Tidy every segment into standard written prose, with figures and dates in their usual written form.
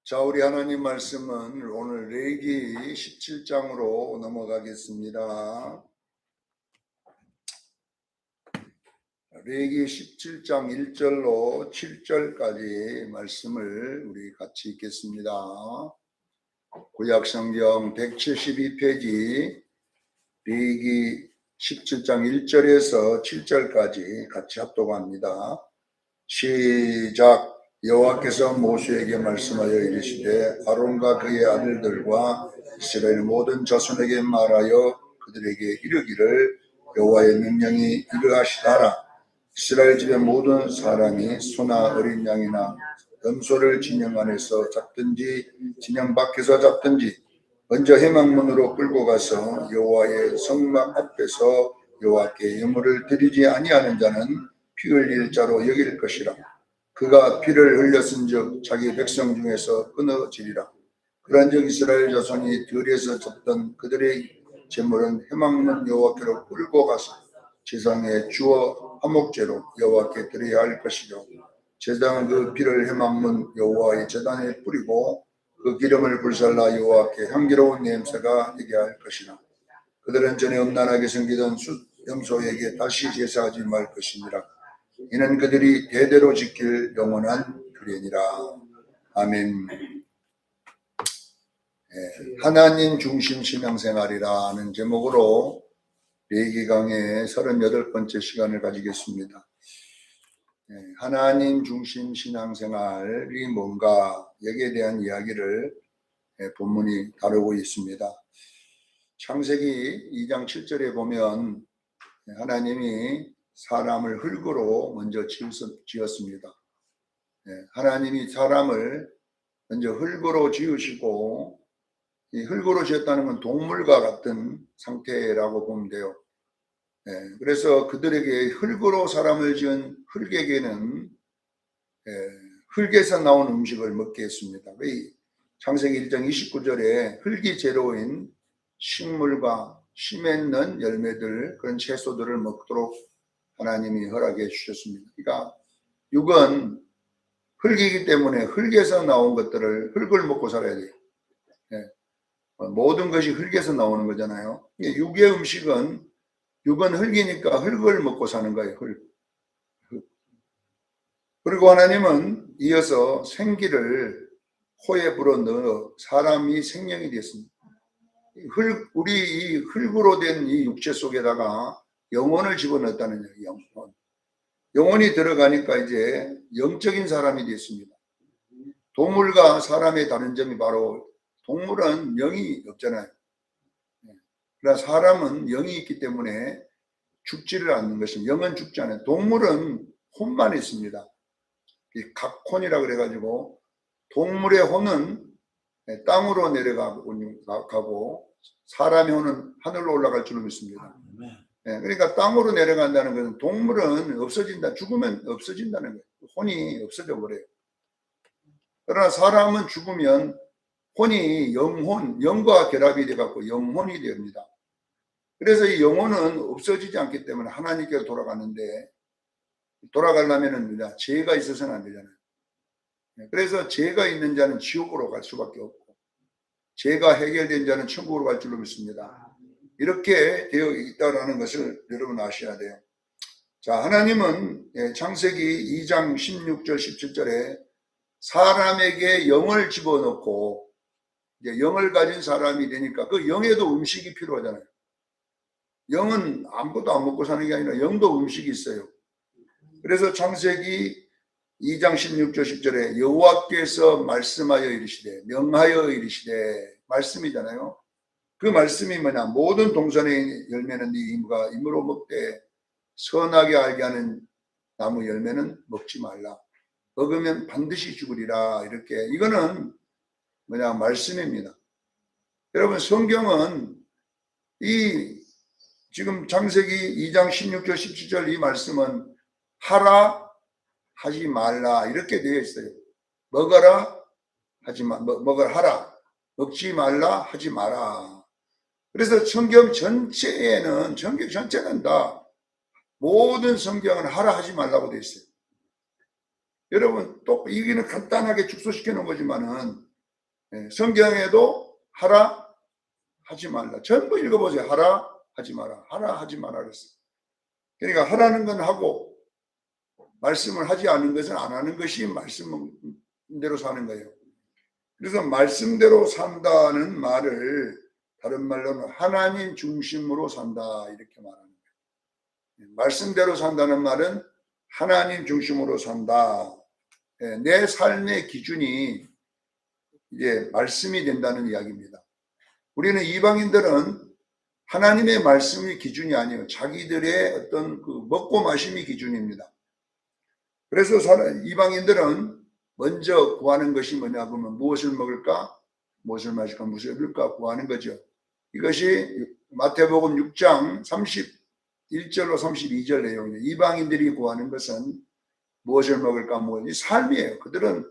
자, 우리 하나님 말씀은 오늘 레위기 17장으로 넘어가겠습니다. 레위기 17장 1절로 7절까지 말씀을 우리 같이 읽겠습니다. 구약성경 172페이지 레위기 17장 1절에서 7절까지 같이 합독합니다. 시작. 여호와께서 모세에게 말씀하여 이르시되 아론과 그의 아들들과 이스라엘 모든 자손에게 말하여 그들에게 이르기를 여호와의 명령이 이러하시다라. 이스라엘 집의 모든 사람이 소나 어린 양이나 염소를 진영 안에서 잡든지 진영 밖에서 잡든지 먼저 회막문으로 끌고 가서 여호와의 성막 앞에서 여호와께 예물을 드리지 아니하는 자는 피 흘릴 자로 여길 것이라. 그가 피를 흘렸은즉 자기 백성 중에서 끊어지리라. 그런즉 이스라엘 자손이 들에서 잡던 그들의 제물은 회막문 여호와께로 끌고 가서 제사장에 주어 화목제로 여호와께 드려야 할 것이요, 제사장은 그 피를 회막문 여호와의 제단에 뿌리고 그 기름을 불살라 여호와께 향기로운 냄새가 되게 할 것이라. 그들은 전에 음란하게 생기던 염소에게 다시 제사하지 말 것이니라. 이는 그들이 대대로 지킬 영원한 규례니라. 아멘. 하나님 중심 신앙생활이라 하는 제목으로 레위기 강의 38번째 시간을 가지겠습니다. 하나님 중심 신앙생활이 뭔가, 여기에 대한 이야기를 본문이 다루고 있습니다. 창세기 2장 7절에 보면 하나님이 사람을 흙으로 먼저 지었습니다. 하나님이 사람을 먼저 흙으로 지으시고, 이 흙으로 지었다는 건 동물과 같은 상태라고 보면 돼요. 그래서 그들에게 흙으로 사람을 지은 흙에게는 흙에서 나온 음식을 먹게 했습니다. 창세기 1장 29절에 흙이 재료인 식물과 씨 맺는 열매들, 그런 채소들을 먹도록 하나님이 허락해 주셨습니다. 그러니까 육은 흙이기 때문에 흙에서 나온 것들을, 흙을 먹고 살아야 돼요. 모든 것이 흙에서 나오는 거잖아요. 육의 음식은, 육은 흙이니까 흙을 먹고 사는 거예요. 흙. 그리고 하나님은 이어서 생기를 코에 불어넣어 사람이 생명이 되었습니다. 우리 이 흙으로 된 이 육체 속에다가 영혼을 집어넣었다는 얘기예요. 영혼이 들어가니까 이제 영적인 사람이 됐습니다. 동물과 사람의 다른 점이 바로, 동물은 영이 없잖아요. 그러나 사람은 영이 있기 때문에 죽지를 않는 것입니다. 영은 죽지 않아요. 동물은 혼만 있습니다. 각혼이라고 그래가지고, 동물의 혼은 땅으로 내려가고 사람의 혼은 하늘로 올라갈 줄로 믿습니다. 그러니까 땅으로 내려간다는 것은 동물은 없어진다, 죽으면 없어진다는 거예요. 혼이 없어져 버려요. 그러나 사람은 죽으면 혼이 영과 결합이 돼갖고 영혼이 됩니다. 그래서 이 영혼은 없어지지 않기 때문에 하나님께로 돌아가는데, 돌아가려면 죄가 있어서는 안 되잖아요. 그래서 죄가 있는 자는 지옥으로 갈 수밖에 없고, 죄가 해결된 자는 천국으로 갈 줄로 믿습니다. 이렇게 되어 있다는 것을 여러분 아셔야 돼요. 자, 하나님은 창세기 2장 16절 17절에 사람에게 영을 집어넣고, 이제 영을 가진 사람이 되니까 그 영에도 음식이 필요하잖아요. 영은 아무것도 안 먹고 사는 게 아니라 영도 음식이 있어요. 그래서 창세기 2장 16절 10절에 여호와께서 말씀하여 이르시되, 명하여 이르시되, 말씀이잖아요. 그 말씀이 뭐냐? 모든 동산의 열매는 네 임으로 먹되 선하게 알게 하는 나무 열매는 먹지 말라. 먹으면 반드시 죽으리라. 이렇게, 이거는 뭐냐? 말씀입니다. 여러분, 성경은 지금 창세기 2장 16절 17절 이 말씀은 하라, 하지 말라 이렇게 되어 있어요. 먹어라, 하라. 먹지 말라, 하지 마라. 그래서 성경 전체는 다, 모든 성경은 하라, 하지 말라고 되어 있어요. 여러분, 또 이기는 간단하게 축소시켜 놓은 거지만은 성경에도 하라 하지 말라. 전부 읽어보세요. 하라 하지 마라. 하라 하지 마라 그랬어요. 그러니까 하라는 건 하고 말씀을 하지 않은 것은 안 하는 것이 말씀대로 사는 거예요. 그래서 말씀대로 산다는 말을 다른 말로는 하나님 중심으로 산다 이렇게 말하는 거예요. 말씀대로 산다는 말은 하나님 중심으로 산다. 내 삶의 기준이 이제 말씀이 된다는 이야기입니다. 우리는 이방인들은 하나님의 말씀이 기준이 아니에요. 자기들의 어떤 그 먹고 마심이 기준입니다. 그래서 이방인들은 먼저 구하는 것이 뭐냐 그러면 무엇을 먹을까, 무엇을 마실까, 무엇을 입을까 구하는 거죠. 이것이 마태복음 6장 31절로 32절 내용이에요. 이방인들이 구하는 것은 무엇을 먹을까, 무엇이 삶이에요. 그들은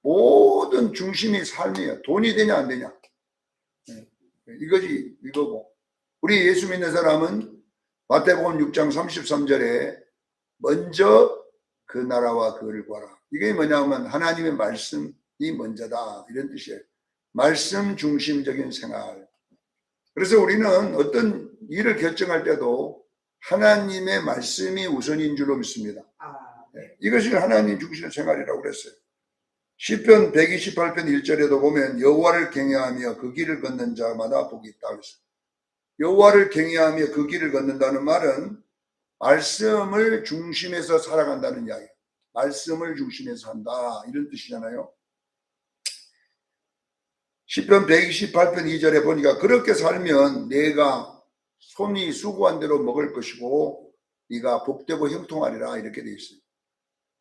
모든 중심이 삶이에요. 돈이 되냐 안 되냐 이거고, 우리 예수 믿는 사람은 마태복음 6장 33절에 먼저 그 나라와 그를 구하라. 이게 뭐냐면 하나님의 말씀이 먼저다 이런 뜻이에요. 말씀 중심적인 생활. 그래서 우리는 어떤 일을 결정할 때도 하나님의 말씀이 우선인 줄로 믿습니다. 이것이 하나님 중심의 생활이라고 그랬어요. 시편 128편 1절에도 보면 여호와를 경외하며 그 길을 걷는 자마다 복이 있다 그랬어요. 여호와를 경외하며 그 길을 걷는다는 말은 말씀을 중심에서 살아간다는 이야기예요. 말씀을 중심에서 한다 이런 뜻이잖아요. 시편 128편 2절에 보니까 그렇게 살면 내가 손이 수고한 대로 먹을 것이고 네가 복되고 형통하리라 이렇게 되어 있어요.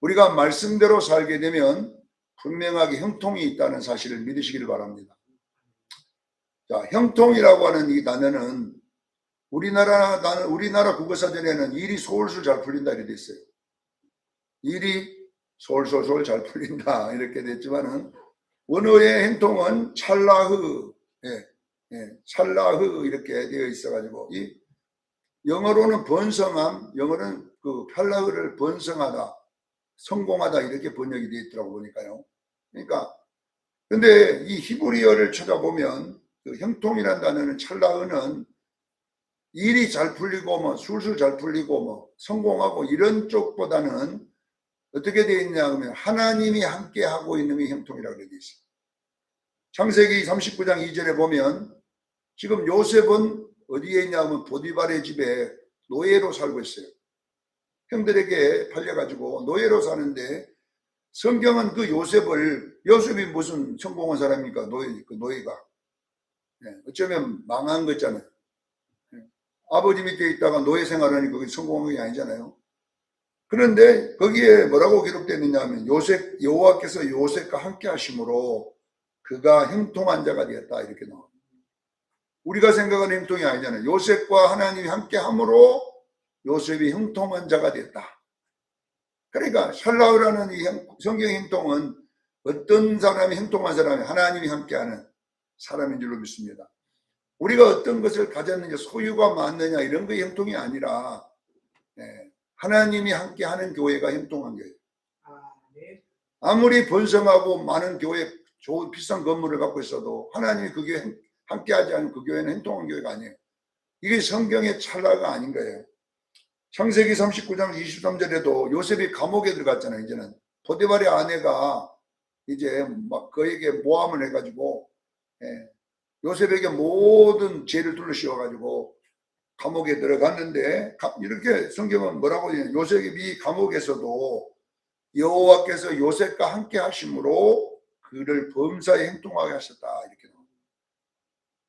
우리가 말씀대로 살게 되면 분명하게 형통이 있다는 사실을 믿으시기를 바랍니다. 자, 형통이라고 하는 이 단어는 우리나라 국어사전에는 일이 솔솔 잘 풀린다 이렇게 돼 있어요. 일이 솔솔솔 잘 풀린다 이렇게 됐지만은 원어의 행통은 찰나흐, 찰나흐 이렇게 되어 있어가지고 이 영어로는 번성함, 영어는 그 찰나흐를 번성하다, 성공하다 이렇게 번역이 되어 있더라고 보니까요. 그러니까 근데 이 히브리어를 찾아보면 그 형통이라는 단어는 찰나흐는 일이 잘 풀리고 뭐 술술 잘 풀리고 뭐 성공하고 이런 쪽보다는 어떻게 되어 있냐 하면 하나님이 함께 하고 있는 게 형통이라고 되어 있어요. 창세기 39장 2절에 보면 지금 요셉은 어디에 있냐면 보디발의 집에 노예로 살고 있어요. 형들에게 팔려가지고 노예로 사는데 성경은 그 요셉이 무슨 성공한 사람입니까? 노예가. 어쩌면 망한 거잖아요. 아버지 밑에 있다가 노예 생활하니 그게 성공한 게 아니잖아요. 그런데 거기에 뭐라고 기록되느냐 하면 여호와께서 요셉과 함께 하심으로 그가 형통한 자가 되었다 이렇게 나옵니다. 우리가 생각하는 형통이 아니잖아요. 요셉과 하나님이 함께 함으로 요셉이 형통한 자가 되었다. 그러니까 샬라우라는 이 성경 형통은 어떤 사람이 형통한 사람이 하나님이 함께하는 사람인 줄로 믿습니다. 우리가 어떤 것을 가졌느냐, 소유가 많느냐 이런 게 형통이 아니라 하나님이 함께하는 교회가 형통한 거예요. 아무리 번성하고 많은 교회, 좋은 비싼 건물을 갖고 있어도 하나님이 그 교회 함께하지 않은 그 교회는 형통한 교회가 아니에요. 이게 성경의 찰나가 아닌 거예요. 창세기 39장 23절에도 요셉이 감옥에 들어갔잖아요. 이제는 보디발의 아내가 이제 막 그에게 모함을 해가지고 요셉에게 모든 죄를 둘러씌워가지고 감옥에 들어갔는데 이렇게 성경은 뭐라고 해요? 요셉이 감옥에서도 여호와께서 요셉과 함께 하심으로 그를 범사에 형통하게 하셨다 이렇게 나옵니다.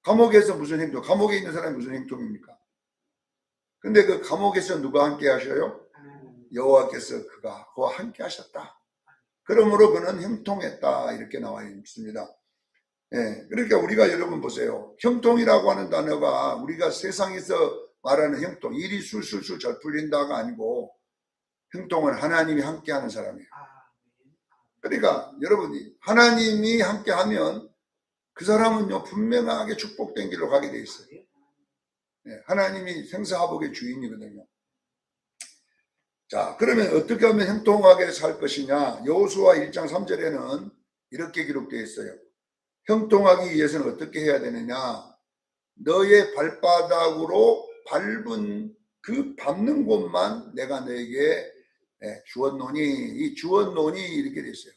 감옥에서 무슨 행동? 감옥에 있는 사람이 무슨 행동입니까? 근데 그 감옥에서 누가 함께 하셔요? 여호와께서 그와 함께 하셨다. 그러므로 그는 형통했다 이렇게 나와 있습니다. 그러니까 우리가 여러분 보세요. 형통이라고 하는 단어가 우리가 세상에서 말하는 형통, 일이 술술술 잘 풀린다가 아니고 형통은 하나님이 함께하는 사람이에요. 그러니까 여러분이 하나님이 함께하면 그 사람은요 분명하게 축복된 길로 가게 돼 있어요. 하나님이 생사화복의 주인이거든요. 자, 그러면 어떻게 하면 형통하게 살 것이냐? 여호수아 1장 3절에는 이렇게 기록되어 있어요. 형통하기 위해서는 어떻게 해야 되느냐? 너의 발바닥으로 밟은 그 밟는 곳만 내가 너에게 주었노니, 이 주었노니 이렇게 돼 있어요.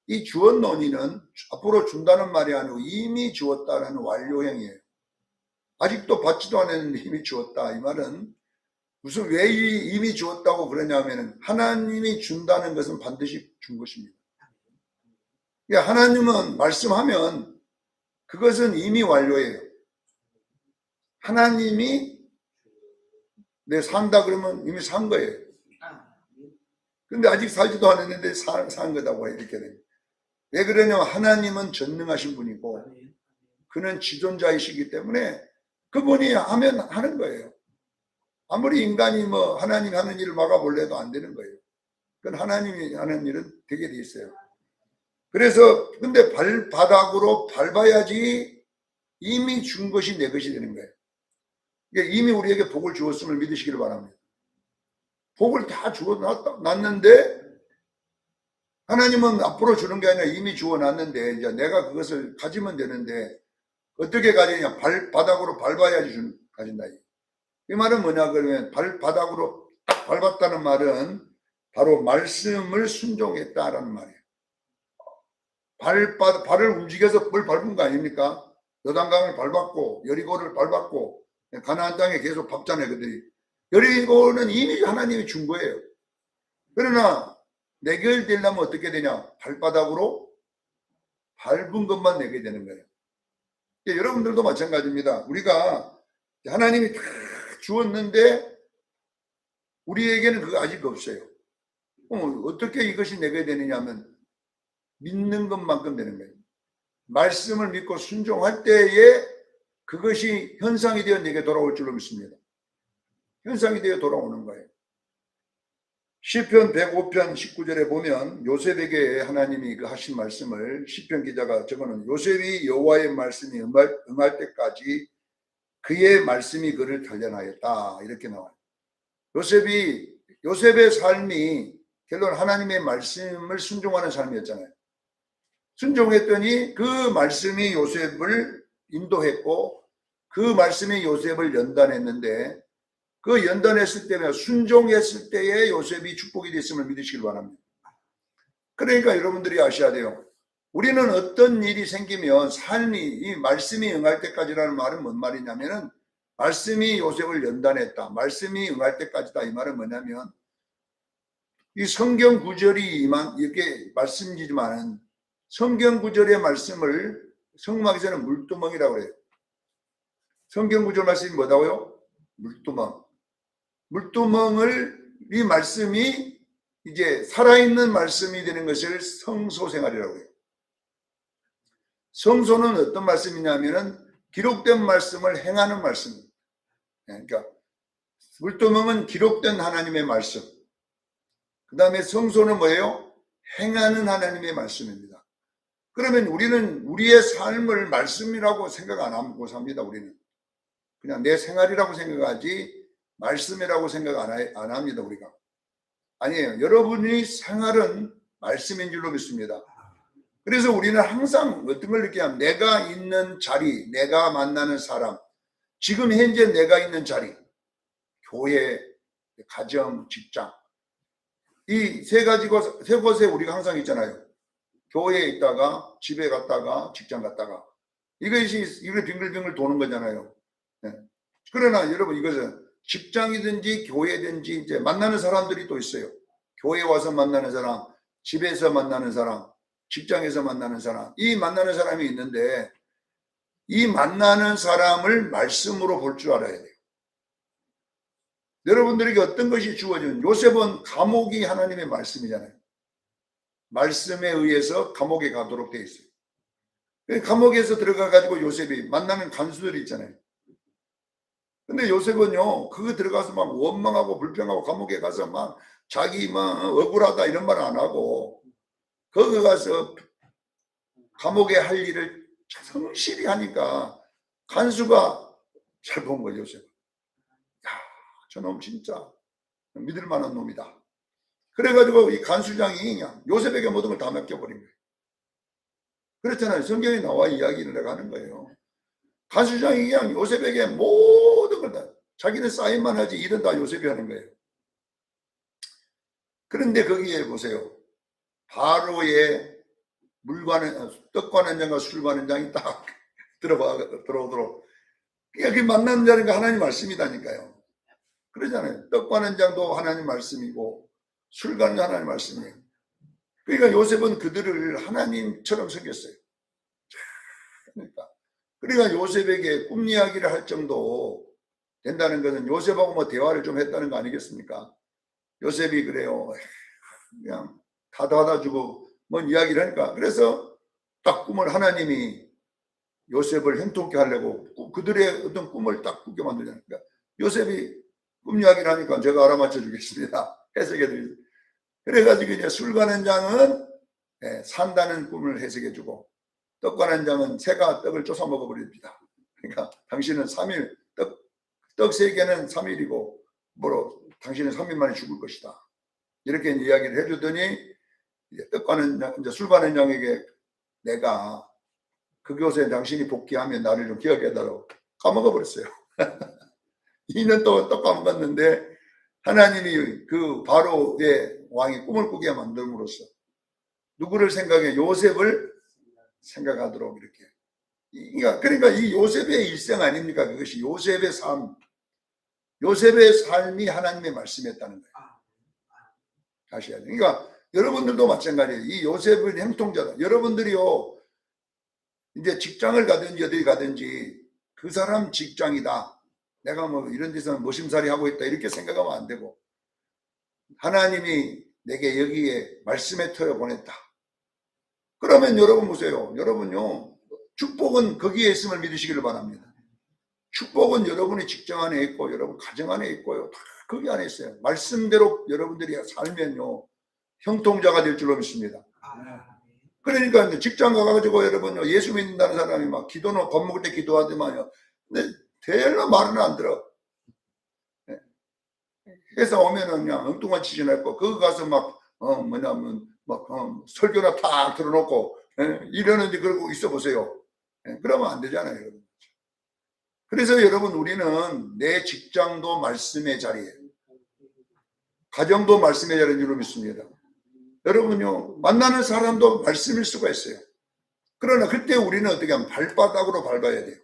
이 주었노니는 앞으로 준다는 말이 아니고 이미 주었다라는 완료형이에요. 아직도 받지도 않았는데 이미 주었다. 이 말은 무슨 왜 이미 주었다고 그러냐면 하나님이 준다는 것은 반드시 준 것입니다. 그러니까 하나님은 말씀하면 그것은 이미 완료예요. 하나님이 내 산다 그러면 이미 산 거예요. 근데 아직 살지도 않았는데 산 거다고 이렇게 됩니다. 왜 그러냐면 하나님은 전능하신 분이고 그는 지존자이시기 때문에 그분이 하면 하는 거예요. 아무리 인간이 뭐 하나님이 하는 일을 막아볼래도 안 되는 거예요. 그건 하나님이 하는 일은 되게 돼 있어요. 그래서 근데 발바닥으로 밟아야지 이미 준 것이 내 것이 되는 거예요. 그러니까 이미 우리에게 복을 주었음을 믿으시기를 바랍니다. 복을 다 주어놨는데 하나님은 앞으로 주는 게 아니라 이미 주어놨는데 이제 내가 그것을 가지면 되는데 어떻게 가지냐? 발바닥으로 밟아야지 가진다. 이 말은 뭐냐 그러면 발바닥으로 밟았다는 말은 바로 말씀을 순종했다라는 말이에요. 발을 움직여서 뭘 밟은 거 아닙니까? 요단강을 밟았고 여리고를 밟았고 가나안 땅에 계속 밟잖아요. 그들이. 여리고는 이미 하나님이 준 거예요. 그러나 내게 되려면 어떻게 되냐? 발바닥으로 밟은 것만 내게 되는 거예요. 여러분들도 마찬가지입니다. 우리가 하나님이 다 주었는데 우리에게는 그거 아직 없어요. 어떻게 이것이 내게 되느냐 하면 믿는 것만큼 되는 거예요. 말씀을 믿고 순종할 때에 그것이 현상이 되어 내게 돌아올 줄로 믿습니다. 현상이 되어 돌아오는 거예요. 시편 105편 19절에 보면 요셉에게 하나님이 그 하신 말씀을 시편 기자가 적어놓은 요셉이 여호와의 말씀이 응할 때까지 그의 말씀이 그를 단련하였다 이렇게 나와요. 요셉의 삶이 결론 하나님의 말씀을 순종하는 삶이었잖아요. 순종했더니 그 말씀이 요셉을 인도했고 그 말씀이 요셉을 연단했는데 그 연단했을 때면 순종했을 때에 요셉이 축복이 됐음을 믿으시길 바랍니다. 그러니까 여러분들이 아셔야 돼요. 우리는 어떤 일이 생기면 삶이 이 말씀이 응할 때까지라는 말은 뭔 말이냐면은 말씀이 요셉을 연단했다. 말씀이 응할 때까지다. 이 말은 뭐냐면 이 성경 구절이 이렇게 말씀이지만은 성경 구절의 말씀을 성막에서는 물두멍이라고 그래요. 성경 구절 말씀이 뭐다고요? 물두멍. 물두멍을 이 말씀이 이제 살아있는 말씀이 되는 것을 성소생활이라고 해요. 성소는 어떤 말씀이냐면은 기록된 말씀을 행하는 말씀입니다. 그러니까 물두멍은 기록된 하나님의 말씀. 그 다음에 성소는 뭐예요? 행하는 하나님의 말씀입니다. 그러면 우리는 우리의 삶을 말씀이라고 생각 안 하고 삽니다. 우리는 그냥 내 생활이라고 생각하지 말씀이라고 생각 안 합니다. 우리가 아니에요. 여러분의 생활은 말씀인 줄로 믿습니다. 그래서 우리는 항상 어떤 걸 느끼냐면 내가 있는 자리, 내가 만나는 사람, 지금 현재 내가 있는 자리, 교회, 가정, 직장, 이 세 곳에 우리가 항상 있잖아요. 교회에 있다가 집에 갔다가 직장 갔다가 이것이 빙글빙글 도는 거잖아요. 네. 그러나 여러분 이것은 직장이든지 교회든지 이제 만나는 사람들이 또 있어요. 교회 와서 만나는 사람, 집에서 만나는 사람, 직장에서 만나는 사람, 이 만나는 사람이 있는데 이 만나는 사람을 말씀으로 볼 줄 알아야 돼요. 여러분들에게 어떤 것이 주어지는 요셉은 감옥이 하나님의 말씀이잖아요. 말씀에 의해서 감옥에 가도록 되어 있어요. 감옥에서 들어가 가지고 요셉이 만나는 간수들이 있잖아요. 근데 요셉은요 그거 들어가서 막 원망하고 불평하고 감옥에 가서 막 자기 막 억울하다 이런 말 안 하고 거기 가서 감옥에 할 일을 성실히 하니까 간수가 잘 본 거예요. 요셉. 야, 저놈 진짜 믿을 만한 놈이다. 그래가지고 이 간수장이 그냥 요셉에게 모든 걸 다 맡겨버린 거예요. 그렇잖아요. 성경에 나와 이야기를 해가는 거예요. 간수장이 그냥 요셉에게 모든 걸 다, 자기는 사인만 하지 일은 다 요셉이 하는 거예요. 그런데 거기에 보세요. 바로의 떡 관한 장과 술 관한 장이 딱 들어오도록. 여기 만나는 자리가 하나님 말씀이다니까요. 그러잖아요. 떡 관한 장도 하나님 말씀이고 술 관한 하나님 말씀이에요. 그러니까 요셉은 그들을 하나님처럼 섬겼어요. 그러니까 요셉에게 꿈 이야기를 할 정도 된다는 것은 요셉하고 뭐 대화를 좀 했다는 거 아니겠습니까? 요셉이 그래요. 그냥 다 받아주고 뭔 이야기를 하니까. 그래서 딱 꿈을 하나님이 요셉을 형통케 하려고 그들의 어떤 꿈을 딱 꾸게 만들자니까. 요셉이 꿈 이야기를 하니까 제가 알아맞혀 주겠습니다. 해석해 드리겠습니다. 그래가지고 이제 술 가는 장은 산다는 꿈을 해석해 주고 떡 가는 장은 새가 떡을 쫓아 먹어버립니다. 그러니까 당신은 3일 떡 3개는 3일이고 뭐로 당신은 3일 만에 죽을 것이다. 이렇게 이야기를 해주더니 이제 떡 가는 장, 이제 술 가는 장에게 내가 그곳에 당신이 복귀하면 나를 좀 기억해달라고 까먹어 버렸어요. 2년 동안 떡 까먹었는데 하나님이 그 바로의 왕이 꿈을 꾸게 만듦으로써 누구를 생각해? 요셉을 생각하도록 이렇게. 그러니까 이 요셉의 일생 아닙니까? 그것이 요셉의 삶. 요셉의 삶이 하나님의 말씀이었다는 거예요. 아셔야 돼요. 그러니까 여러분들도 마찬가지예요. 이 요셉을 형통자다. 여러분들이요, 이제 직장을 가든지 어디 가든지 그 사람 직장이다. 내가 뭐 이런 데서 머심살이 하고 있다. 이렇게 생각하면 안 되고 하나님이 내게 여기에 말씀의 터에 보냈다. 그러면 여러분 보세요. 여러분요, 축복은 거기에 있음을 믿으시기를 바랍니다. 축복은 여러분의 직장 안에 있고 여러분 가정 안에 있고요. 다 거기 안에 있어요. 말씀대로 여러분들이 살면요, 형통자가 될 줄로 믿습니다. 그러니까 직장 가가지고 여러분 예수 믿는다는 사람이 막 기도는 밥 먹을 때 기도하더만요. 근데 대일로 말은 안 들어. 회사 오면은 그냥 엉뚱한 짓이 났고 그거 가서 막 설교나 탁 들어놓고 이러는데 그러고 있어 보세요. 그러면 안 되잖아요, 여러분. 그래서 여러분 우리는 내 직장도 말씀의 자리에, 가정도 말씀의 자리인 줄 믿습니다. 여러분요, 만나는 사람도 말씀일 수가 있어요. 그러나 그때 우리는 어떻게 하면 발바닥으로 밟아야 돼요.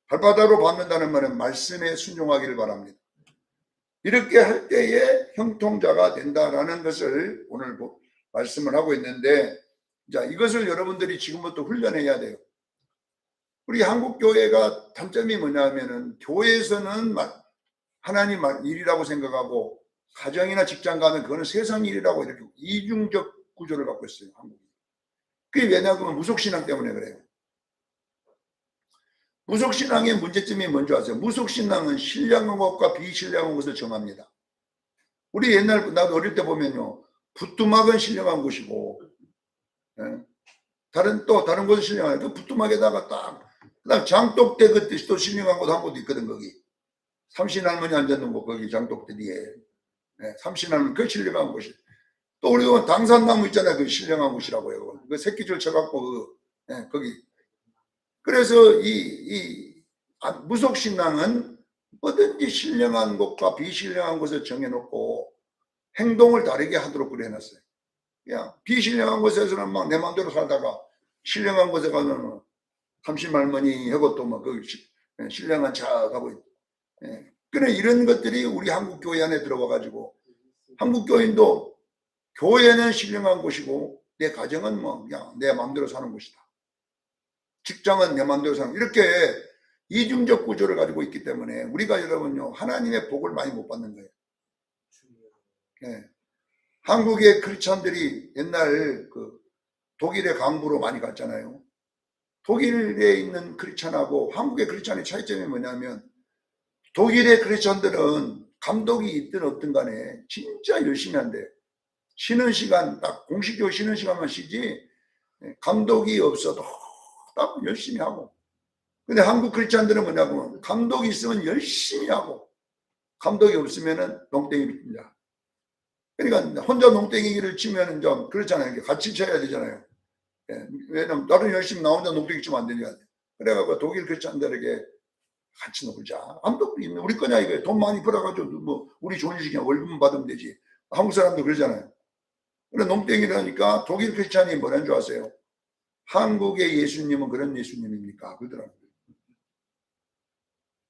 발바닥으로 밟는다는 말은 말씀에 순종하기를 바랍니다. 이렇게 할 때에 형통자가 된다라는 것을 오늘 말씀을 하고 있는데, 자, 이것을 여러분들이 지금부터 훈련해야 돼요. 우리 한국교회가 단점이 뭐냐면은 교회에서는 하나님 일이라고 생각하고 가정이나 직장 가면 그거는 세상 일이라고 이렇게 이중적 구조를 갖고 있어요, 한국이. 그게 왜냐하면 무속신앙 때문에 그래요. 무속신앙의 문제점이 뭔지 아세요? 무속신앙은 신령한 것과 비신령한 것을 정합니다. 우리 옛날, 나도 어릴 때 보면요, 부뚜막은 신령한 것이고, 다른 것은 신령한, 그 부뚜막에다가 그다음 장독대 그때 또 신령한 곳 한 곳도 있거든, 거기. 삼신할머니 앉았는 곳, 거기 장독대 뒤에. 삼신할머니, 그 신령한 곳이. 또 우리 당산나무 있잖아요, 그 신령한 곳이라고요. 그 새끼줄 쳐갖고, 거기. 그래서 무속신앙은 뭐든지 신령한 것과 비신령한 것을 정해놓고 행동을 다르게 하도록 그래 놨어요. 그냥 비신령한 곳에서는 막 내 마음대로 살다가 신령한 곳에 가면 삼신할머니 하고 또 막 그 신령한 척하고 그래 이런 것들이 우리 한국 교회 안에 들어와 가지고 한국 교인도 교회는 신령한 곳이고 내 가정은 뭐 그냥 내 마음대로 사는 곳이다. 직장은 내 마음대로 사는 이렇게 이중적 구조를 가지고 있기 때문에 우리가 여러분요 하나님의 복을 많이 못 받는 거예요. 한국의 크리스찬들이 옛날 그 독일의 강부로 많이 갔잖아요. 독일에 있는 크리스찬하고 한국의 크리스찬의 차이점이 뭐냐면 독일의 크리스찬들은 감독이 있든 없든 간에 진짜 열심히 한대. 쉬는 시간 딱 공식적으로 쉬는 시간만 쉬지 감독이 없어도 딱 열심히 하고. 근데 한국 크리스찬들은 뭐냐면 감독이 있으면 열심히 하고 감독이 없으면은 농땡이 핍니다. 그러니까 혼자 농땡이를 치면은 좀 그렇잖아요. 같이 쳐야 되잖아요. 예, 왜냐면 나도 열심히 나 혼자 농땡이 치면 안 되니까. 그래가지고 독일 크리스찬들에게 같이 놀자. 아무도 우리 거냐 이거예요. 돈 많이 벌어가지고 뭐 우리 좋은 일이야 월급만 받으면 되지. 한국 사람도 그러잖아요. 그래 농땡이라니까 독일 크리스찬이 뭐라는 줄 아세요? 한국의 예수님은 그런 예수님입니까? 그러더라고요.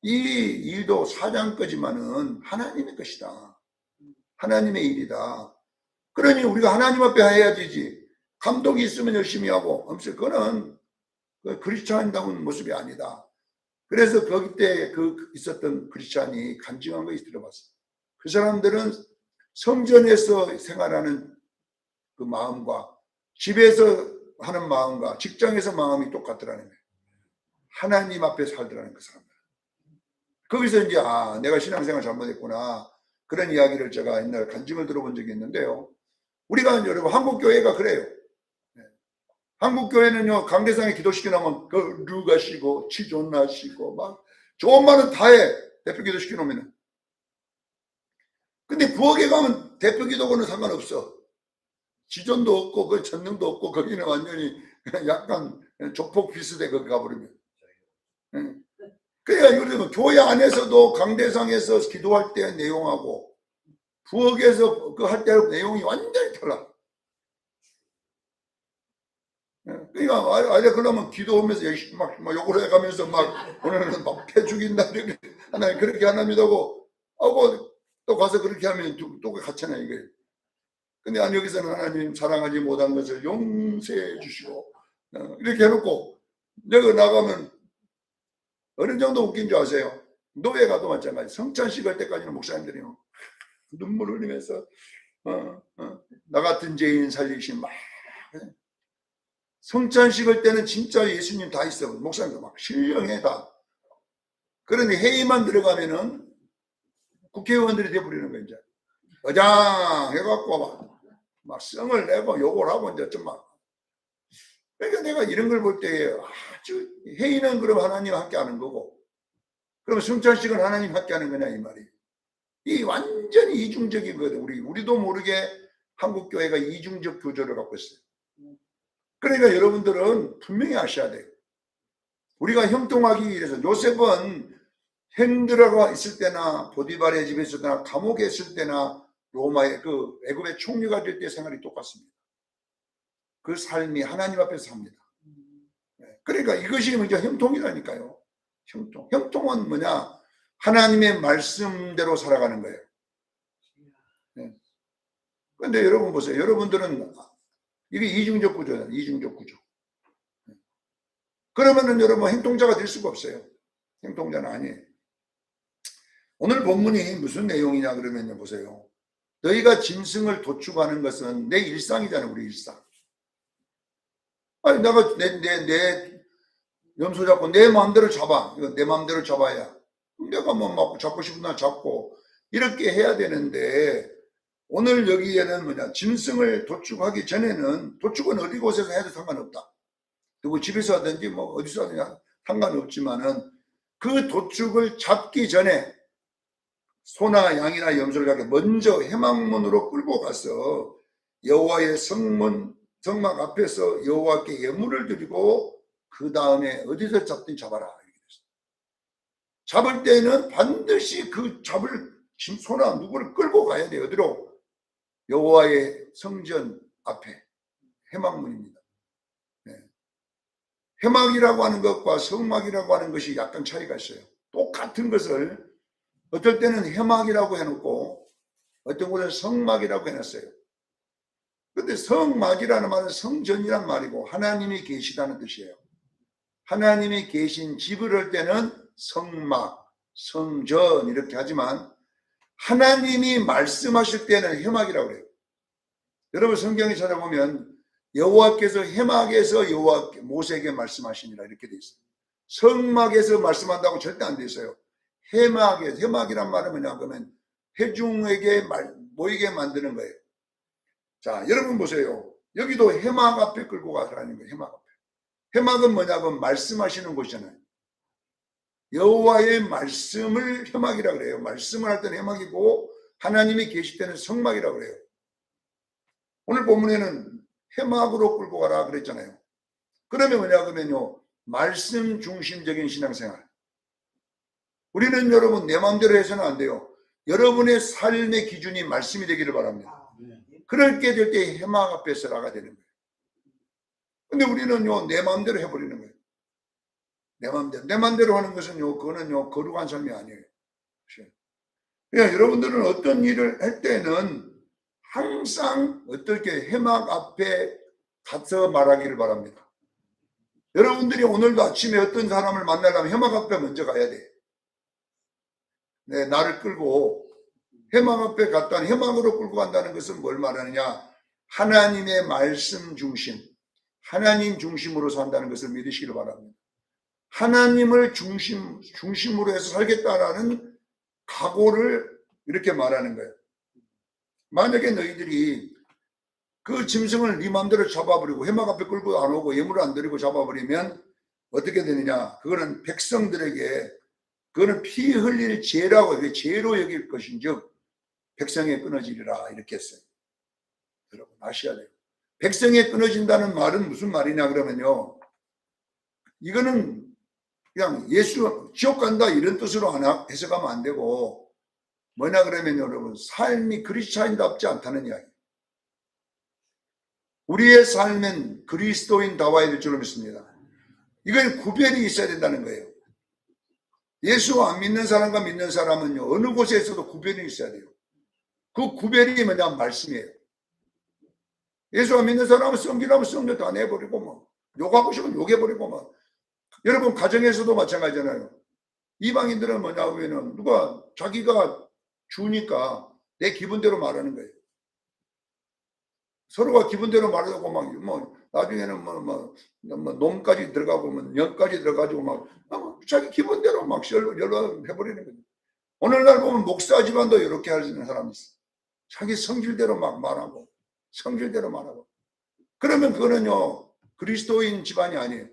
이 일도 사장 거지만은 하나님의 것이다. 하나님의 일이다. 그러니 우리가 하나님 앞에 해야 되지. 감독이 있으면 열심히 하고, 아무튼 그거는 크리스찬다운 모습이 아니다. 그래서 거기 때 있었던 크리스찬이 간증한 거 들어봤어요. 그 사람들은 성전에서 생활하는 그 마음과 집에서 하는 마음과 직장에서 마음이 똑같더라는 거예요. 하나님 앞에 살더라는 그 사람들. 거기서 이제 내가 신앙생활 잘못했구나. 그런 이야기를 제가 옛날에 간증을 들어본 적이 있는데요. 우리가 여러분 한국 교회가 그래요. 한국 교회는요 강대상에 기도시켜 놓으면 그 류가시고 치존나시고 막 좋은 말은 다 해. 대표 기도시켜 놓으면은. 근데 부엌에 가면 대표 기도고는 상관없어. 지존도 없고 그 전능도 없고 거기는 완전히 약간 조폭 비슷해 거기 가버리면. 그러니까 이러면 교회 안에서도 강대상에서 기도할 때 내용하고 부엌에서 그 할 때 내용이 완전히 달라. 그러니까 아예 그러면 기도하면서 막 욕을 해가면서 막 오늘은 막 패 죽인다 하나님 그렇게 하나님이라고 하고 또 가서 그렇게 하면 또 같잖아 이게. 근데 여기서는 하나님 사랑하지 못한 것을 용서해 주시고 이렇게 해놓고 내가 나가면 어느 정도 웃긴 줄 아세요? 노예 가도 마찬가지. 성찬식 할 때까지는 목사님들이 눈물 흘리면서 나 같은 죄인 살리신 막 성찬식 할 때는 진짜 예수님 다 있어. 목사님도 막 신령해 다. 그런데 회의만 들어가면은 국회의원들이 돼버리는 거예요. 이제 어장 해갖고 막 성을 내고 욕을 하고 이제 좀 막. 그러니까 내가 이런 걸 볼 때 아주 회의는 그럼 하나님 함께 하는 거고 그럼 성찬식은 하나님 함께 하는 거냐 이 말이. 이 완전히 이중적인 거거든. 우리도 모르게 한국 교회가 이중적 교조를 갖고 있어요. 그러니까 여러분들은 분명히 아셔야 돼요. 우리가 형통하기 위해서 요셉은 힘들어가 있을 때나 보디발의 집에 있을 때나 감옥에 있을 때나 로마의 그 애굽의 총리가 될 때 생활이 똑같습니다. 그 삶이 하나님 앞에서 삽니다. 그러니까 이것이 먼저 형통이라니까요. 형통은 뭐냐? 하나님의 말씀대로 살아가는 거예요. 그런데 여러분 보세요. 여러분들은 이게 이중적 구조예요. 이중적 구조. 그러면은 여러분 행동자가 될 수가 없어요. 행동자는 아니에요. 오늘 본문이 무슨 내용이냐 그러면요 보세요. 너희가 짐승을 도축하는 것은 내 일상이잖아요. 우리 일상. 아니 내가 내 염소 잡고 내 마음대로 잡아. 이거 내 마음대로 잡아야. 내가 뭐 막 잡고 싶은 날 잡고 이렇게 해야 되는데 오늘 여기에는 뭐냐 짐승을 도축하기 전에는 도축은 어디 곳에서 해도 상관없다. 그리고 집에서 하든지 뭐 어디서 하든지 상관없지만은 그 도축을 잡기 전에 소나 양이나 염소를 갖게 먼저 회막문으로 끌고 가서 여호와의 성막 앞에서 여호와께 예물을 드리고 그 다음에 어디서 잡든지 잡아라. 이렇게 됐어요. 잡을 때는 반드시 그 잡을 소나 누구를 끌고 가야 돼요. 어디로? 여호와의 성전 앞에 회막문입니다. 네. 회막이라고 하는 것과 성막이라고 하는 것이 약간 차이가 있어요. 똑같은 것을 어떨 때는 회막이라고 해놓고 어떤 곳은 성막이라고 해놨어요. 근데 성막이라는 말은 성전이란 말이고 하나님이 계시다는 뜻이에요. 하나님이 계신 집을 할 때는 성막, 성전 이렇게 하지만 하나님이 말씀하실 때는 회막이라고 그래요. 여러분 성경에 찾아보면 여호와께서 회막에서 모세에게 말씀하시니라 이렇게 돼 있어요. 성막에서 말씀한다고 절대 안 돼 있어요. 회막이란 말은 뭐냐 그러면 회중에게 모이게 만드는 거예요. 자 여러분 보세요. 여기도 회막 앞에 끌고 가라는 거예요. 회막 앞에. 회막은 뭐냐면 말씀하시는 곳이잖아요. 여호와의 말씀을 회막이라고 그래요. 말씀을 할 때는 회막이고 하나님이 계실 때는 성막이라고 그래요. 오늘 본문에는 회막으로 끌고 가라 그랬잖아요. 그러면 뭐냐 그러면요, 말씀 중심적인 신앙생활. 우리는 여러분 내 마음대로 해서는 안 돼요. 여러분의 삶의 기준이 말씀이 되기를 바랍니다. 그렇게 될 때 해막 앞에 서라가 되는 거예요. 근데 우리는요, 내 마음대로 해버리는 거예요. 내 마음대로 하는 것은요, 그거는요, 거룩한 삶이 아니에요. 그러니까 여러분들은 어떤 일을 할 때는 항상 어떻게 해막 앞에 가서 말하기를 바랍니다. 여러분들이 오늘도 아침에 어떤 사람을 만나려면 해막 앞에 먼저 가야 돼. 네, 나를 끌고 해막 앞에 갔다는, 해막으로 끌고 간다는 것은 뭘 말하느냐? 하나님의 말씀 중심, 하나님 중심으로 산다는 것을 믿으시기를 바랍니다. 하나님을 중심으로 해서 살겠다라는 각오를 이렇게 말하는 거예요. 만약에 너희들이 그 짐승을 네 마음대로 잡아버리고 해막 앞에 끌고 안 오고 예물을 안 드리고 잡아버리면 어떻게 되느냐? 그거는 백성들에게, 그거는 피 흘릴 죄라고, 죄로 여길 것인즉 백성에 끊어지리라 이렇게 했어요. 여러분 아셔야 돼요. 백성에 끊어진다는 말은 무슨 말이냐 그러면요, 이거는 그냥 예수 지옥 간다 이런 뜻으로 해석하면 안 되고, 뭐냐 그러면 여러분, 삶이 그리스도인답지 않다는 이야기. 우리의 삶은 그리스도인다워야 될 줄로 믿습니다. 이건 구별이 있어야 된다는 거예요. 예수 안 믿는 사람과 믿는 사람은요, 어느 곳에서도 구별이 있어야 돼요. 그 구별이 뭐냐, 말씀이에요. 예수 안 믿는 사람은 성질하면 성질 다 내버리고, 뭐 욕하고 싶으면 욕해버리고, 뭐. 여러분 가정에서도 마찬가지잖아요. 이방인들은 뭐냐 하면은 누가 자기가 주니까 내 기분대로 말하는 거예요. 서로가 기분대로 말하고 막 뭐 나중에는 뭐 놈까지 들어가고 뭐 영까지 들어가지고 막 자기 기분대로 막 연락해버리는 거예요. 오늘날 보면 목사 집안도 이렇게 할 수 있는 사람이 있어. 자기 성질대로 막 말하고 성질대로 말하고. 그러면 그거는요, 그리스도인 집안이 아니에요.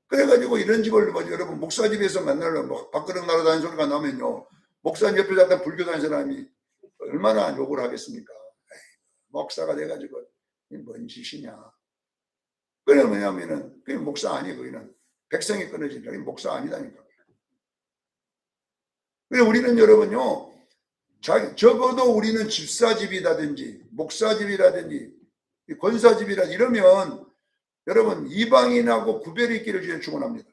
그래가지고 이런 집을 여러분 목사 집에서 맨날 뭐 밥그릇 날아다니는 소리가 나면요, 목사 옆에 자던 불교 다니는 사람이 얼마나 욕을 하겠습니까? 에이, 목사가 돼가지고 뭔 짓이냐. 그래 뭐냐면은 그게 목사 아니에요. 거기는 백성이 끊어지니까 목사 아니다니까. 그래 우리는 여러분요, 적어도 우리는 집사집이라든지 목사집이라든지 권사집이라 이러면 여러분 이방인하고 구별이 있기를 주에 축원합니다.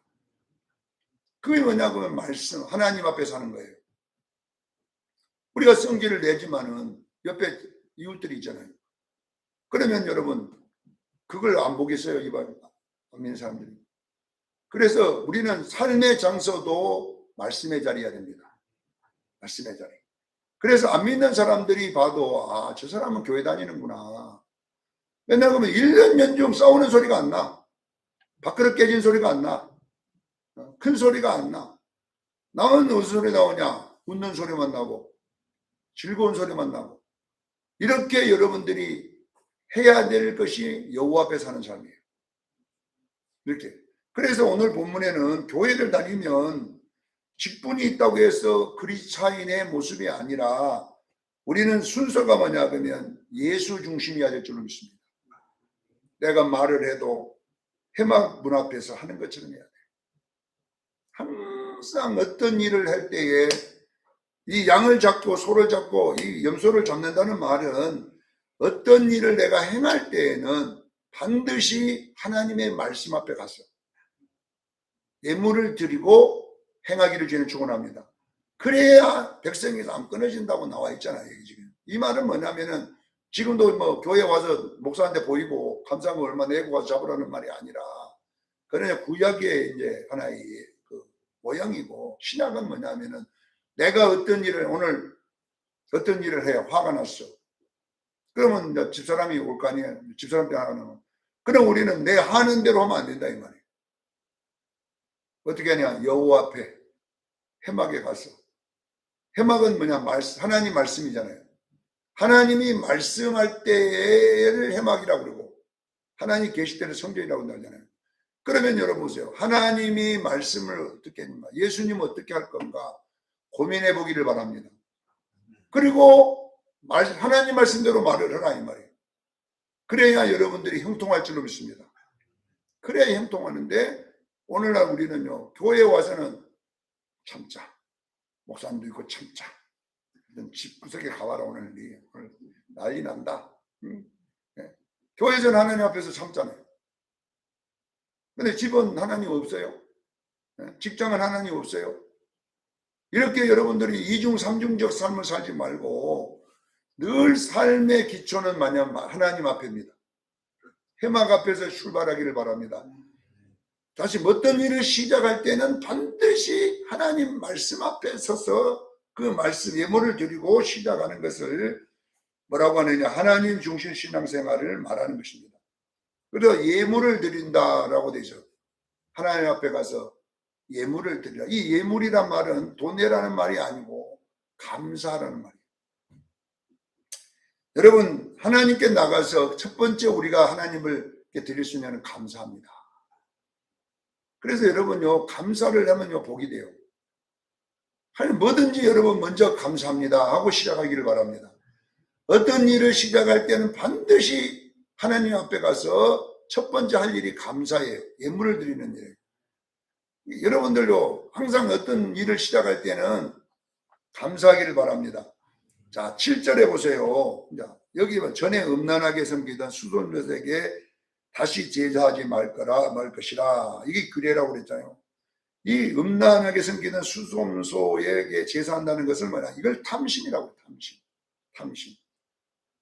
그게 뭐냐고 하면 말씀, 하나님 앞에 사는 거예요. 우리가 성질을 내지만은 옆에 이웃들이 있잖아요. 그러면 여러분 그걸 안 보겠어요, 이방 안 믿는 사람들이. 그래서 우리는 삶의 장소도 말씀의 자리여야 됩니다. 말씀의 자리. 그래서 안 믿는 사람들이 봐도 아, 저 사람은 교회 다니는구나. 맨날 그러면 1년 연중 싸우는 소리가 안 나. 밥그릇 깨진 소리가 안 나. 큰 소리가 안 나. 나는 무슨 소리 나오냐? 웃는 소리만 나고 즐거운 소리만 나고. 이렇게 여러분들이 해야 될 것이 여호와 앞에 사는 삶이에요. 이렇게. 그래서 오늘 본문에는 교회를 다니면 직분이 있다고 해서 그리스도인의 모습이 아니라 우리는 순서가 뭐냐 그러면 예수 중심이어야 될 줄로 믿습니다. 내가 말을 해도 해막 문 앞에서 하는 것처럼 해야 돼. 항상 어떤 일을 할 때에 이 양을 잡고 소를 잡고 이 염소를 잡는다는 말은 어떤 일을 내가 행할 때에는 반드시 하나님의 말씀 앞에 가서 예물을 드리고 행하기를 주님 축원합니다. 그래야 백성에서 안 끊어진다고 나와 있잖아요. 지금 이 말은 뭐냐면은 지금도 뭐 교회 와서 목사한테 보이고 감사한 거 얼마 내고 가서 잡으라는 말이 아니라, 그러냐 구약의 이제 하나의 그 모양이고, 신약은 뭐냐면은 내가 어떤 일을 오늘 어떤 일을 해야 화가 났어. 그러면 집사람이 올 거 아니에요. 집사람한테 하는. 그럼 우리는 내 하는 대로 하면 안 된다 이 말이에요. 어떻게 하냐? 여호와 앞에 해막에 가서. 해막은 뭐냐? 하나님 말씀이잖아요. 하나님이 말씀할 때를 해막이라고 그러고 하나님 계실 때는 성경이라고 하잖아요. 그러면 여러분 보세요. 하나님이 말씀을 어떻게 했는가? 예수님 어떻게 할 건가? 고민해 보기를 바랍니다. 그리고 하나님 말씀대로 말을 하라 이 말이에요. 그래야 여러분들이 형통할 줄로 믿습니다. 그래야 형통하는데 오늘날 우리는요, 교회에 와서는 참자. 목사님도 있고 참자. 집구석에 가봐라 오늘 난리 난다. 네. 교회에서는 하나님 앞에서 참잖아요. 근데 집은 하나님 없어요. 네. 직장은 하나님 없어요. 이렇게 여러분들이 이중 삼중적 삶을 살지 말고 늘 삶의 기초는 마냥 하나님 앞입니다. 해막 앞에서 출발하기를 바랍니다. 다시 어떤 일을 시작할 때는 반드시 하나님 말씀 앞에 서서 그 말씀 예물을 드리고 시작하는 것을 뭐라고 하느냐, 하나님 중심 신앙생활을 말하는 것입니다. 그래서 예물을 드린다라고 되죠. 하나님 앞에 가서 예물을 드리라. 이 예물이란 말은 돈 내라는 말이 아니고 감사라는 말이에요. 여러분, 하나님께 나가서 첫 번째 우리가 하나님을 드릴 수 있는 감사합니다. 그래서 여러분요, 감사를 하면요, 복이 돼요. 하나님 뭐든지 여러분 먼저 감사합니다 하고 시작하기를 바랍니다. 어떤 일을 시작할 때는 반드시 하나님 앞에 가서 첫 번째 할 일이 감사예요. 예물을 드리는 일이에요. 여러분들도 항상 어떤 일을 시작할 때는 감사하기를 바랍니다. 자, 7절에 보세요. 여기 전에 음란하게 섬기던 수손들에게 다시 제사하지 말 것이라. 이게 규례라고 그랬잖아요. 이 음란하게 섬기는 수송소에게 제사한다는 것을 뭐냐? 이걸 탐심이라고 해요. 탐심.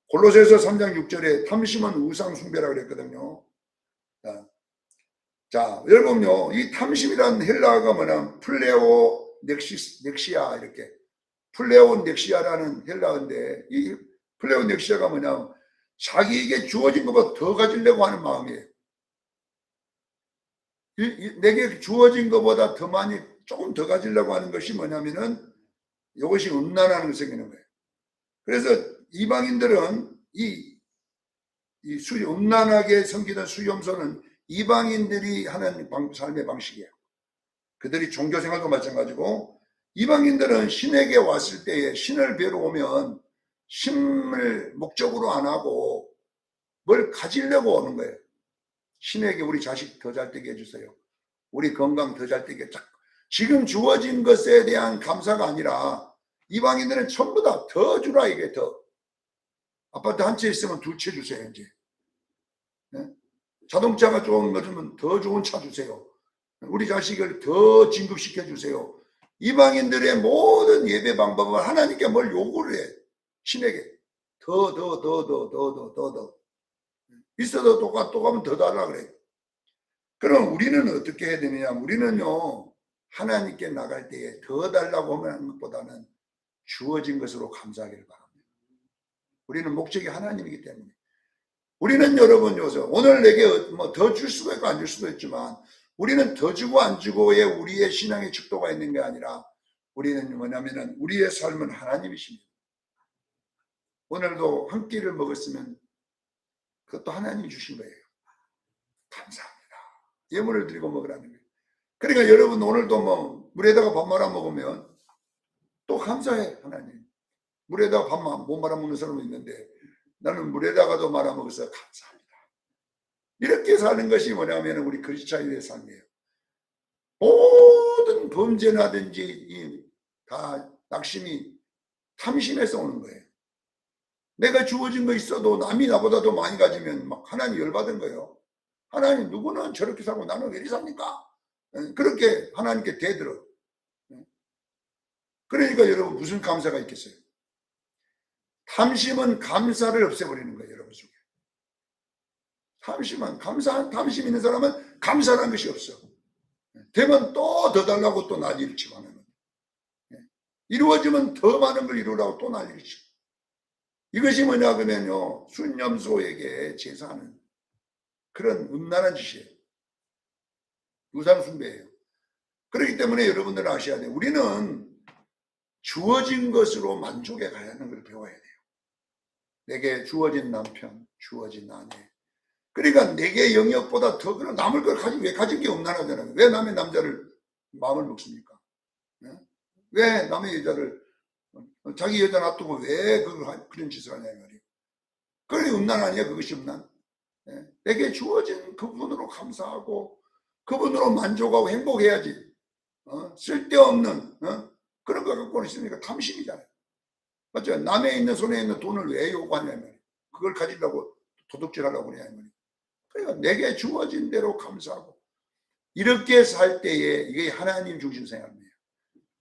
골로새서 3장 6절에 탐심은 우상 숭배라고 그랬거든요. 자, 여러분요, 이 탐심이라는 헬라어가 뭐냐? 플레오 넥시아 이렇게. 플레오 넥시아라는 헬라어인데 이 플레오 넥시아가 뭐냐? 자기에게 주어진 것보다 더 가지려고 하는 마음이에요. 내게 주어진 것보다 더 많이 조금 더 가지려고 하는 것이 뭐냐면은 이것이 음란하는 것을 생기는 거예요. 그래서 이방인들은 이 음란하게 섬기던 수염소는 이방인들이 하는 삶의 방식이에요. 그들이 종교생활도 마찬가지고 이방인들은 신에게 왔을 때에 신을 뵈러 오면 신을 목적으로 안 하고 뭘 가지려고 오는 거예요. 신에게 우리 자식 더 잘 되게 해주세요. 우리 건강 더 잘 되게. 지금 주어진 것에 대한 감사가 아니라 이방인들은 전부 다 더 주라 이게 더. 아파트 한 채 있으면 두 채 주세요 이제. 네? 자동차가 좋은 거면 더 좋은 차 주세요. 우리 자식을 더 진급시켜 주세요. 이방인들의 모든 예배 방법은 하나님께 뭘 요구를 해. 신에게 더 있어도 똑같면 더 달라 그래요. 그럼 우리는 어떻게 해야 되느냐? 우리는요, 하나님께 나갈 때에 더 달라고 하는 것보다는 주어진 것으로 감사하기를 바랍니다. 우리는 목적이 하나님이기 때문에. 우리는 여러분 요새 오늘 내게 뭐 더 줄 수도 있고 안 줄 수도 있지만 우리는 더 주고 안 주고에 우리의 신앙의 축도가 있는 게 아니라 우리는 뭐냐면은 우리의 삶은 하나님이십니다. 오늘도 한 끼를 먹었으면 그것도 하나님이 주신 거예요. 감사합니다. 예물을 드리고 먹으라는 거예요. 그러니까 여러분 오늘도 뭐 물에다가 밥 말아 먹으면 또 감사해 하나님. 물에다가 밥 못 말아 먹는 사람은 있는데 나는 물에다가도 말아 먹어서 감사합니다. 이렇게 사는 것이 뭐냐면 우리 그리스도인의 삶이에요. 모든 범죄나든지 다 낙심이 탐심에서 오는 거예요. 내가 주어진 거 있어도 남이 나보다 더 많이 가지면 막 하나님 열받은 거예요. 하나님 누구는 저렇게 사고 나는 왜 이리 삽니까? 그렇게 하나님께 대들어. 그러니까 여러분 무슨 감사가 있겠어요? 탐심은 감사를 없애버리는 거예요, 여러분 속에. 탐심 있는 사람은 감사라는 것이 없어. 되면 또 더 달라고 또 난리를 치고 하는 거예요. 이루어지면 더 많은 걸 이루라고 또 난리를 치고. 이것이 뭐냐 그러면요, 순념소에게 제사하는 그런 음란한 짓이에요. 우상 숭배예요. 그렇기 때문에 여러분들은 아셔야 돼요. 우리는 주어진 것으로 만족해 가야 하는 걸 배워야 돼요. 내게 주어진 남편, 주어진 아내. 그러니까 내게 영역보다 더 그런 남을 걸 왜 가진 게 음란하잖아요. 왜 남의 남자를 마음을 먹습니까? 왜 남의 여자를 자기 여자 놔두고 왜 그런 짓을 하냐 이 말이에요. 그게 음란 아니야? 그것이 음란. 내게 주어진 그분으로 감사하고 그분으로 만족하고 행복해야지. 쓸데없는 그런 거 갖고는 있으니까 탐심이잖아요. 맞죠? 남의 있는 손에 있는 돈을 왜 요구하냐면 그걸 가지려고 도둑질하려고 그러냐면, 그러니까 내게 주어진 대로 감사하고 이렇게 살 때에 이게 하나님 중심 생활이에요.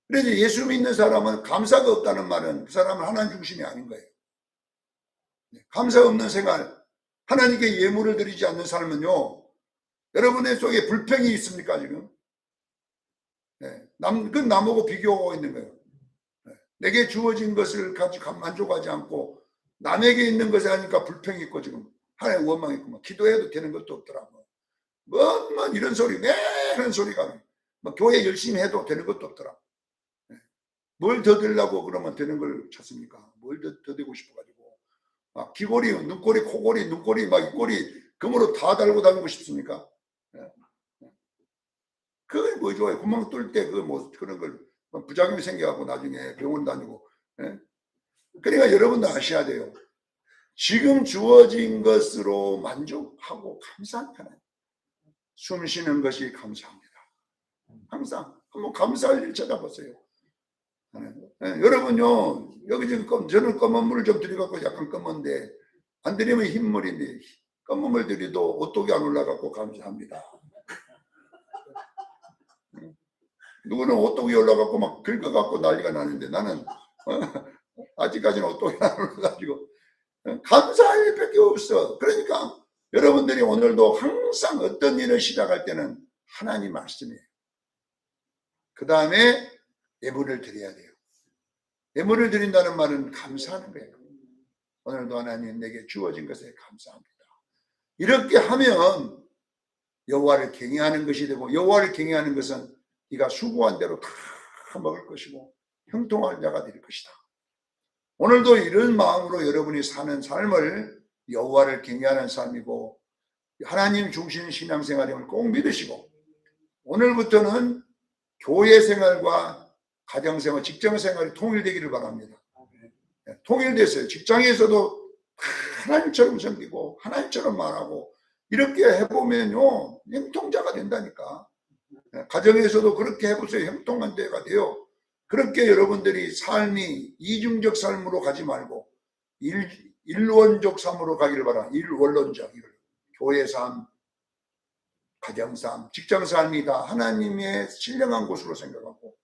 그래서 예수 믿는 사람은 감사가 없다는 말은 그 사람은 하나님 중심이 아닌 거예요. 감사 없는 생활, 하나님께 예물을 드리지 않는 삶은요, 여러분의 속에 불평이 있습니까 지금? 그 남하고 비교하고 있는 거예요. 내게 주어진 것을 가지고 만족하지 않고 남에게 있는 것에 하니까 불평이 있고 지금 하나님 원망이 있고 기도해도 되는 것도 없더라고. 뭐 이런 소리, 이런 소리가 교회 열심히 해도 되는 것도 없더라. 뭘 더 들려고 그러면 되는 걸 찾습니까? 뭘 더 되고 싶어가지고 귀걸이, 눈꼬리, 코걸이, 눈꼬리 입꼬리 금으로 다 달고 다니고 싶습니까? 그게 뭐 좋아요. 구멍 뚫을 때 그런 걸 부작용이 생겨갖고 나중에 병원 다니고. 그러니까 여러분도 아셔야 돼요. 지금 주어진 것으로 만족하고 감사하잖아요. 숨 쉬는 것이 감사합니다. 항상 한번 감사할 일 찾아보세요. 여러분요, 여기 지금 저는 검은 물을 좀 들여갖고 약간 검은데 안 들이면 흰물인데 검은 물 들이도 오똑이 안 올라갖고 감사합니다. 누구는 오똑이 올라갖고 막 긁어갖고 난리가 나는데 나는 아직까지는 오똑이 안 올라가지고 감사할 일밖에 없어. 그러니까 여러분들이 오늘도 항상 어떤 일을 시작할 때는 하나님 말씀이에요. 그 다음에 예물을 드려야 돼요. 예물을 드린다는 말은 감사하는 거예요. 오늘도 하나님 내게 주어진 것에 감사합니다. 이렇게 하면 여호와를 경외하는 것이 되고, 여호와를 경외하는 것은 네가 수고한 대로 다 먹을 것이고 형통할 자가 될 것이다. 오늘도 이런 마음으로 여러분이 사는 삶을 여호와를 경외하는 삶이고 하나님 중심 신앙생활임을 꼭 믿으시고, 오늘부터는 교회 생활과 가정생활, 직장생활이 통일되기를 바랍니다. 통일됐어요. 직장에서도 하나님처럼 섬기고 하나님처럼 말하고 이렇게 해보면요 형통자가 된다니까. 가정에서도 그렇게 해보세요. 형통한 데가 돼요. 그렇게 여러분들이 삶이 이중적 삶으로 가지 말고 일원적 삶으로 가기를 바랍니다. 일원론적, 교회 삶, 가정 삶, 직장 삶이 다 하나님의 신령한 곳으로 생각하고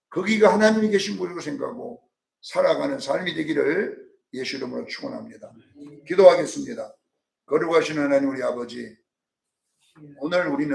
거기가 하나님이 계신 곳으로 생각하고 살아가는 삶이 되기를 예수 이름으로 축원합니다. 기도하겠습니다. 거룩하신 하나님 우리 아버지, 오늘 우리는